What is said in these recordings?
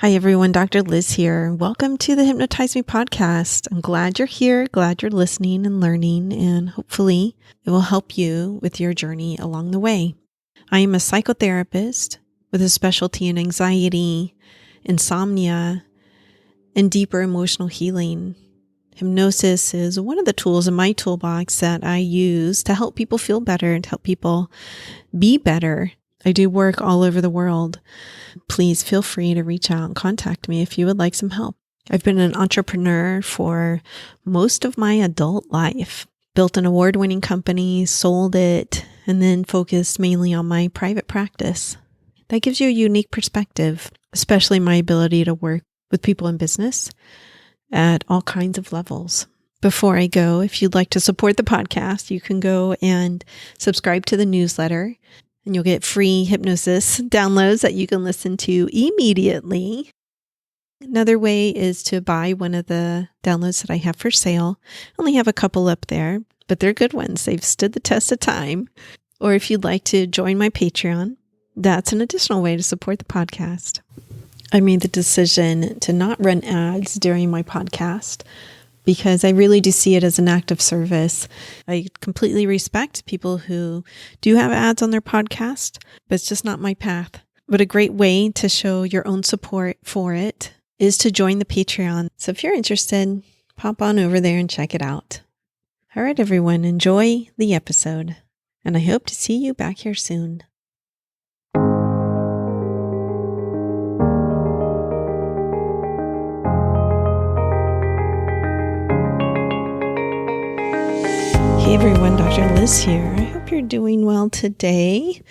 Hi, everyone. Dr. Liz here. Welcome to the Hypnotize Me podcast. I'm glad you're here, glad you're listening and learning, and hopefully it will help you with your journey along the way. I am a psychotherapist with a specialty in anxiety, insomnia, and deeper emotional healing. Hypnosis is one of the tools in my toolbox that I use to help people feel better and to help people be better. I do work all over the world. Please feel free to reach out and contact me if you would like some help. I've been an entrepreneur for most of my adult life, built an award-winning company, sold it, and then focused mainly on my private practice. That gives you a unique perspective, especially my ability to work with people in business at all kinds of levels. Before I go, if you'd like to support the podcast, you can go and subscribe to the newsletter. And you'll get free hypnosis downloads that you can listen to immediately. Another way is to buy one of the downloads that I have for sale. I only have a couple up there, but they're good ones. They've stood the test of time. Or if you'd like to join my Patreon, that's an additional way to support the podcast. I made the decision to not run ads during my podcast because I really do see it as an act of service. I completely respect people who do have ads on their podcast, but it's just not my path. But a great way to show your own support for it is to join the Patreon. So if you're interested, pop on over there and check it out. All right, everyone, enjoy the episode, and I hope to see you back here soon. Hey everyone, Dr. Liz here. I hope you're doing well today.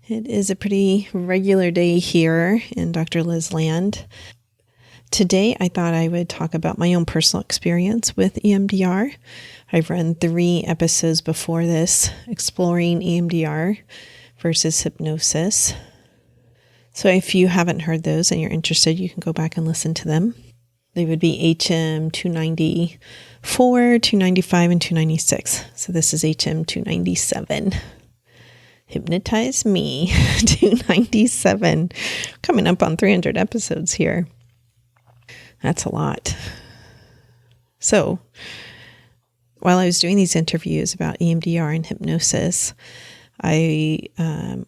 It is a pretty regular day here in Dr. Liz land. Today I thought I would talk about my own personal experience with EMDR. I've run 3 episodes before this exploring EMDR versus hypnosis. So if you haven't heard those and you're interested, you can go back and listen to them. They would be HM294, 295, and 296. So this is HM297. Hypnotize Me, 297. Coming up on 300 episodes here. That's a lot. So while I was doing these interviews about EMDR and hypnosis, I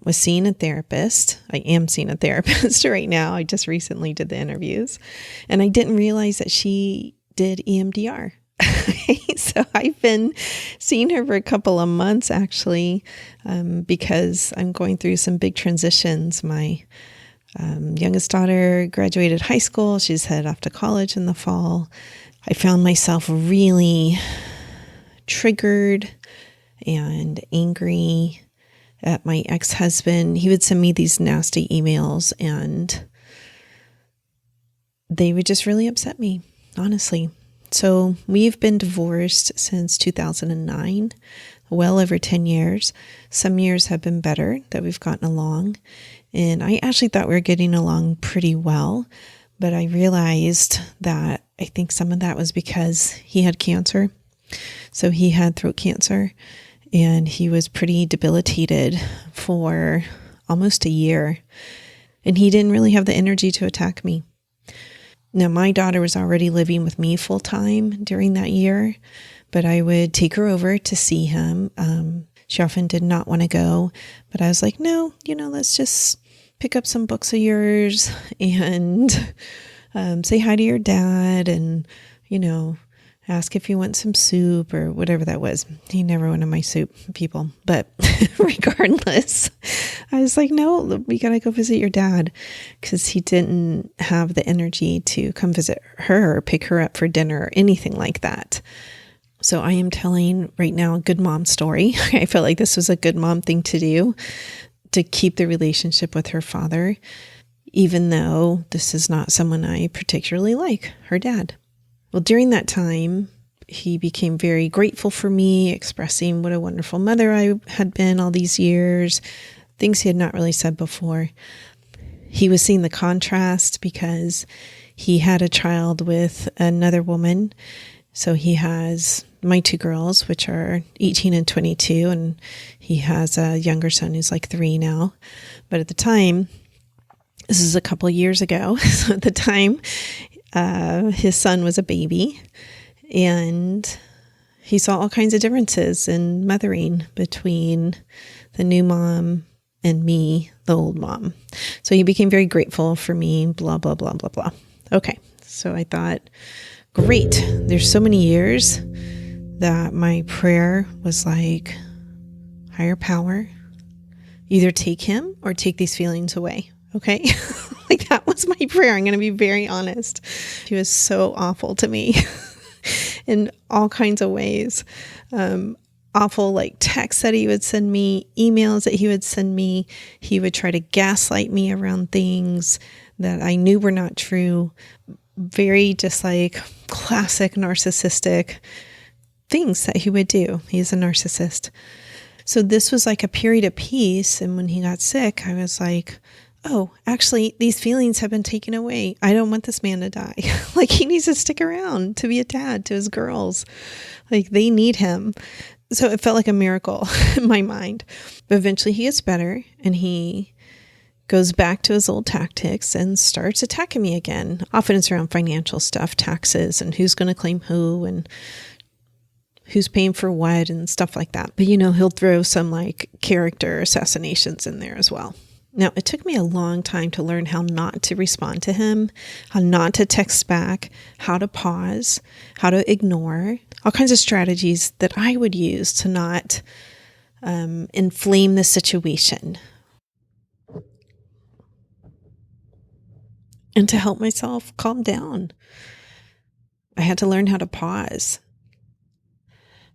was seeing a therapist. I am seeing a therapist right now. I just recently did the interviews, and I didn't realize that she did EMDR. So I've been seeing her for a couple of months, actually, because I'm going through some big transitions. My youngest daughter graduated high school. She's headed off to college in the fall. I found myself really triggered and angry at my ex-husband. He would send me these nasty emails, and they would just really upset me, honestly. So we've been divorced since 2009, well over 10 years. Some years have been better that we've gotten along, and I actually thought we were getting along pretty well, but I realized that I think some of that was because he had cancer. So he had throat cancer, and he was pretty debilitated for almost a year. And he didn't really have the energy to attack me. Now, my daughter was already living with me full time during that year, but I would take her over to see him. She often did not want to go, but I was like, no, let's just pick up some books of yours and say hi to your dad and, ask if you want some soup or whatever that was. He never wanted my soup, people. But regardless, I was like, no, we got to go visit your dad, because he didn't have the energy to come visit her or pick her up for dinner or anything like that. So I am telling right now a good mom story. I felt like this was a good mom thing to do, to keep the relationship with her father, even though this is not someone I particularly like, her dad. Well, during that time, he became very grateful for me, expressing what a wonderful mother I had been all these years, things he had not really said before. He was seeing the contrast because he had a child with another woman. So he has my 2 girls, which are 18 and 22, and he has a younger son who's like 3 now. But at the time, This is a couple of years ago. So at the time, his son was a baby, and he saw all kinds of differences in mothering between the new mom and me, the old mom. So he became very grateful for me, blah, blah, blah, blah, blah. Okay. So I thought, great. There's so many years that my prayer was like, higher power, either take him or take these feelings away. Okay. Like that was my prayer. I'm going to be very honest. He was so awful to me in all kinds of ways. Awful like texts that he would send me, emails that he would send me. He would try to gaslight me around things that I knew were not true. Very just like classic narcissistic things that he would do. He's a narcissist. So this was like a period of peace. And when he got sick, I was like, oh, actually, these feelings have been taken away. I don't want this man to die. Like he needs to stick around to be a dad to his girls. Like they need him. So it felt like a miracle in my mind. But eventually he gets better and he goes back to his old tactics and starts attacking me again. Often it's around financial stuff, taxes, and who's going to claim who and who's paying for what and stuff like that. But he'll throw some like character assassinations in there as well. Now, it took me a long time to learn how not to respond to him, how not to text back, how to pause, how to ignore, all kinds of strategies that I would use to not inflame the situation and to help myself calm down. I had to learn how to pause.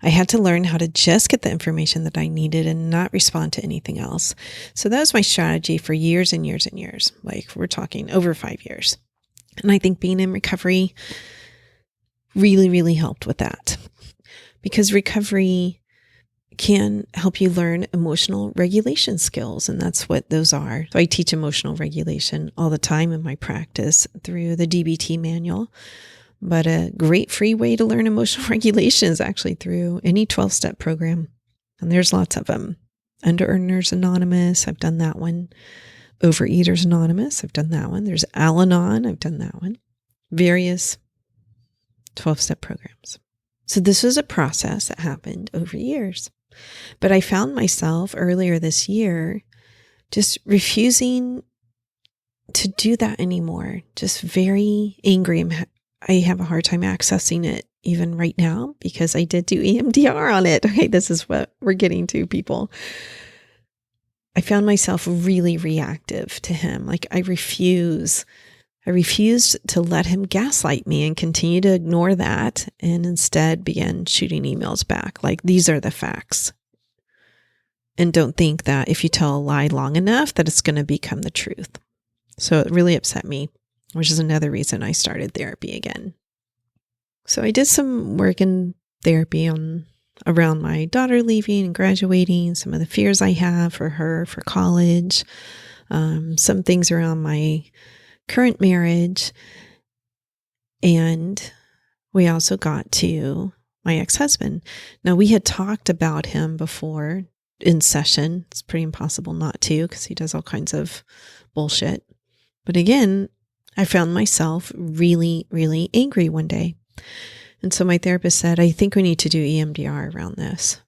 I had to learn how to just get the information that I needed and not respond to anything else. So that was my strategy for years and years and years. Like we're talking over 5 years. And I think being in recovery really, really helped with that, because recovery can help you learn emotional regulation skills. And that's what those are. So I teach emotional regulation all the time in my practice through the DBT manual. But a great free way to learn emotional regulation is actually through any 12-step program. And there's lots of them. Under Earners Anonymous, I've done that one. Overeaters Anonymous, I've done that one. There's Al-Anon, I've done that one. Various 12-step programs. So this was a process that happened over years. But I found myself earlier this year just refusing to do that anymore. Just very angry. I have a hard time accessing it even right now because I did do EMDR on it. Okay, this is what we're getting to, people. I found myself really reactive to him. Like I refused to let him gaslight me and continue to ignore that, and instead began shooting emails back. Like, these are the facts. And don't think that if you tell a lie long enough that it's going to become the truth. So it really upset me, which is another reason I started therapy again. So I did some work in therapy around my daughter leaving and graduating, some of the fears I have for her for college, some things around my current marriage. And we also got to my ex-husband. Now, we had talked about him before in session. It's pretty impossible not to, because he does all kinds of bullshit. But again, I found myself really, really angry one day. And so my therapist said, I think we need to do EMDR around this.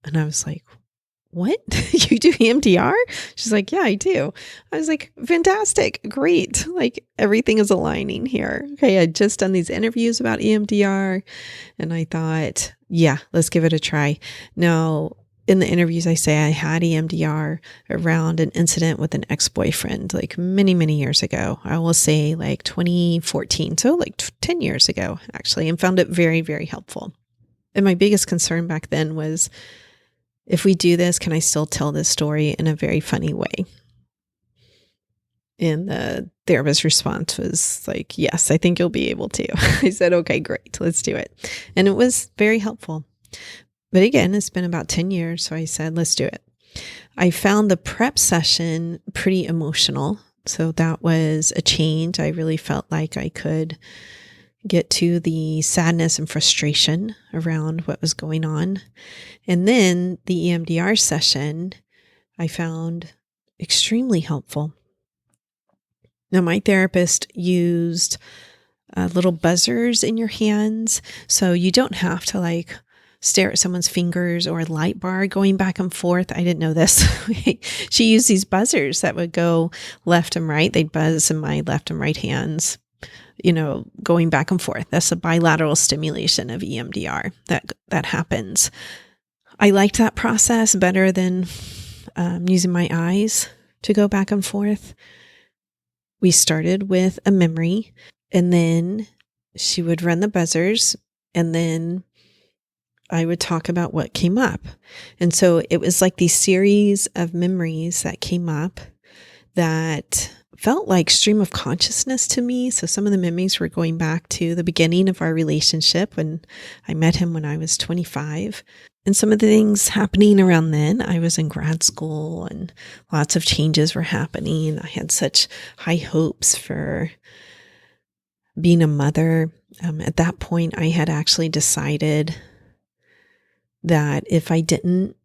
And I was like, what? You do EMDR? She's like, yeah, I do. I was like, fantastic. Great. Like, everything is aligning here. Okay. I'd just done these interviews about EMDR and I thought, yeah, let's give it a try. Now, in the interviews, I say I had EMDR around an incident with an ex-boyfriend, like many, many years ago. I will say like 2014. So like 10 years ago, actually, and found it very, very helpful. And my biggest concern back then was, if we do this, can I still tell this story in a very funny way? And the therapist's response was like, yes, I think you'll be able to. I said, okay, great, let's do it. And it was very helpful. But again, it's been about 10 years. So I said, let's do it. I found the prep session pretty emotional. So that was a change. I really felt like I could get to the sadness and frustration around what was going on. And then the EMDR session I found extremely helpful. Now, my therapist used little buzzers in your hands. So you don't have to like stare at someone's fingers or a light bar going back and forth. I didn't know this. She used these buzzers that would go left and right. They'd buzz in my left and right hands, going back and forth. That's a bilateral stimulation of EMDR that happens. I liked that process better than using my eyes to go back and forth. We started with a memory, and then she would run the buzzers, and then I would talk about what came up. And so it was like these series of memories that came up that felt like stream of consciousness to me. So some of the memories were going back to the beginning of our relationship when I met him when I was 25. And some of the things happening around then, I was in grad school and lots of changes were happening. I had such high hopes for being a mother. At that point, I had actually decided that if I didn't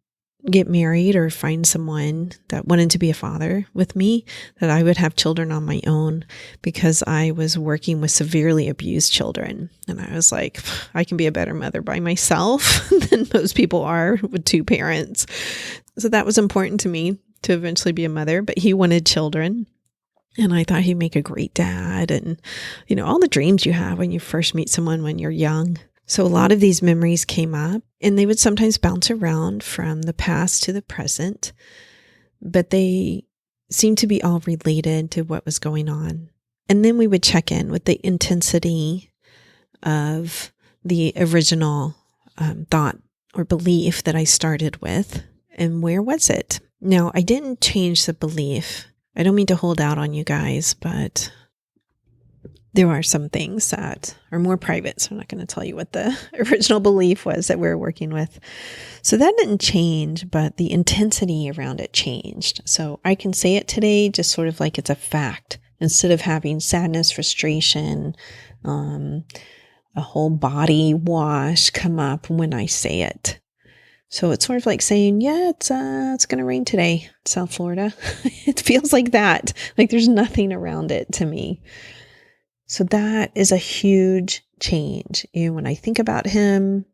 get married or find someone that wanted to be a father with me, that I would have children on my own, because I was working with severely abused children. And I was like, I can be a better mother by myself than most people are with two parents. So that was important to me to eventually be a mother, but he wanted children. And I thought he'd make a great dad, and, all the dreams you have when you first meet someone when you're young. So a lot of these memories came up, and they would sometimes bounce around from the past to the present, but they seemed to be all related to what was going on. And then we would check in with the intensity of the original thought or belief that I started with, and where was it? Now, I didn't change the belief. I don't mean to hold out on you guys, but there are some things that are more private, so I'm not going to tell you what the original belief was that we were working with. So that didn't change, but the intensity around it changed. So I can say it today just sort of like it's a fact, instead of having sadness, frustration, a whole body wash come up when I say it. So it's sort of like saying, yeah, it's going to rain today, South Florida. It feels like that. Like there's nothing around it to me. So that is a huge change. And when I think about him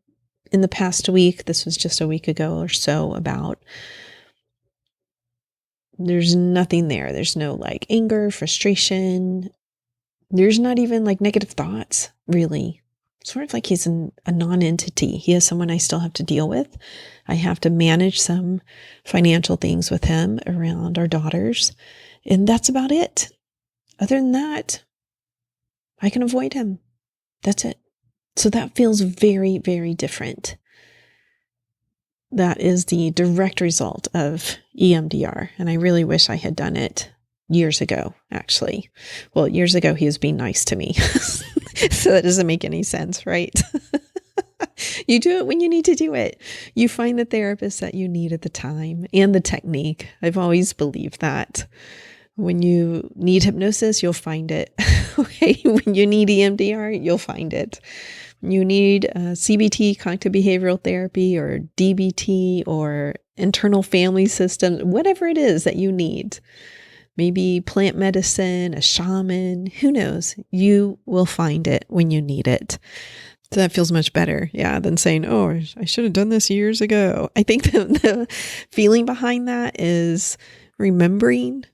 in the past week, this was just a week ago or so, there's nothing there. There's no like anger, frustration. There's not even like negative thoughts, really. Sort of like he's a non-entity. He is someone I still have to deal with. I have to manage some financial things with him around our daughters. And that's about it. Other than that, I can avoid him. That's it. So that feels very, very different. That is the direct result of EMDR. And I really wish I had done it years ago, actually. Well, years ago, he was being nice to me. So that doesn't make any sense, right? You do it when you need to do it. You find the therapist that you need at the time and the technique. I've always believed that. When you need hypnosis, you'll find it. Okay? When you need EMDR, you'll find it. When you need CBT, cognitive behavioral therapy, or DBT, or internal family systems, whatever it is that you need, maybe plant medicine, a shaman, who knows? You will find it when you need it. So that feels much better, than saying, oh, I should have done this years ago. I think the feeling behind that is remembering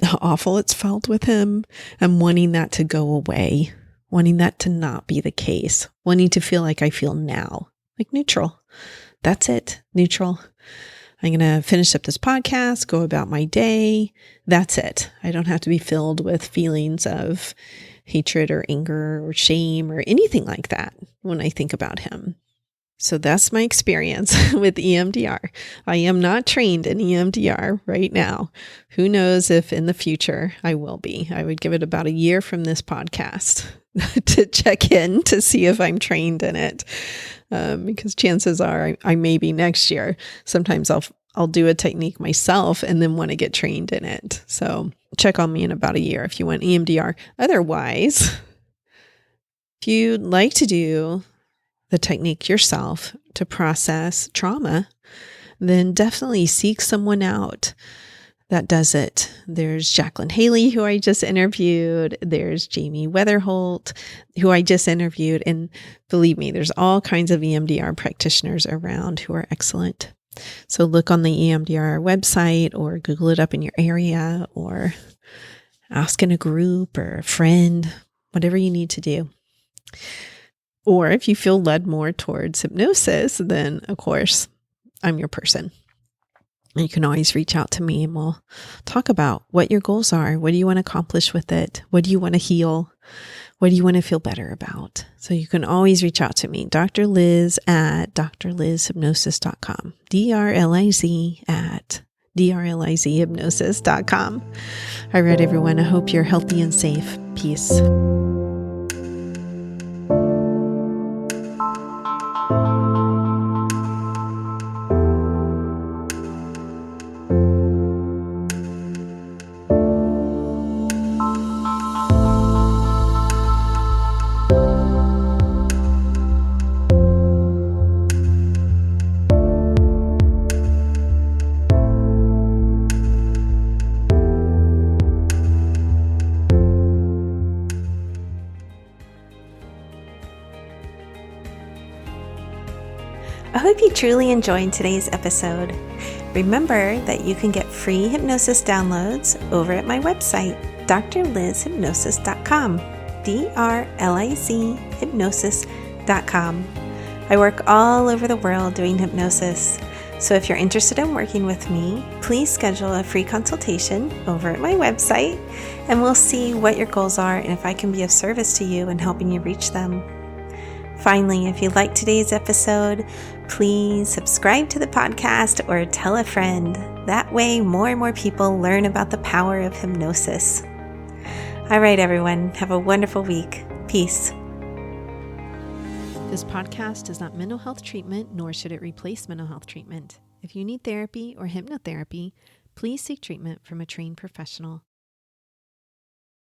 how awful it's felt with him and wanting that to go away, wanting that to not be the case, wanting to feel like I feel now, like neutral. That's it, neutral. I'm going to finish up this podcast, go about my day. That's it. I don't have to be filled with feelings of hatred or anger or shame or anything like that when I think about him. So that's my experience with EMDR. I am not trained in EMDR right now. Who knows if in the future I will be. I would give it about a year from this podcast to check in to see if I'm trained in it. Because chances are I may be next year. Sometimes I'll do a technique myself and then want to get trained in it. So check on me in about a year if you want EMDR. Otherwise, if you'd like to do the technique yourself to process trauma, then definitely seek someone out that does it. There's Jacqueline Haley, who I just interviewed. There's Jamie Weatherholt, who I just interviewed. And believe me, there's all kinds of EMDR practitioners around who are excellent. So look on the EMDR website or Google it up in your area or ask in a group or a friend, whatever you need to do. Or if you feel led more towards hypnosis, then of course, I'm your person. You can always reach out to me and we'll talk about what your goals are. What do you want to accomplish with it? What do you want to heal? What do you want to feel better about? So you can always reach out to me, Dr. Liz at drlizhypnosis.com, DRLIZ at drlizhypnosis.com. All right, everyone. I hope you're healthy and safe. Peace. I hope you truly enjoyed today's episode. Remember that you can get free hypnosis downloads over at my website, drlizhypnosis.com, drlizhypnosis.com. I work all over the world doing hypnosis. So if you're interested in working with me, please schedule a free consultation over at my website and we'll see what your goals are and if I can be of service to you in helping you reach them. Finally, if you liked today's episode, please subscribe to the podcast or tell a friend. That way, more and more people learn about the power of hypnosis. All right, everyone, have a wonderful week. Peace. This podcast is not mental health treatment, nor should it replace mental health treatment. If you need therapy or hypnotherapy, please seek treatment from a trained professional.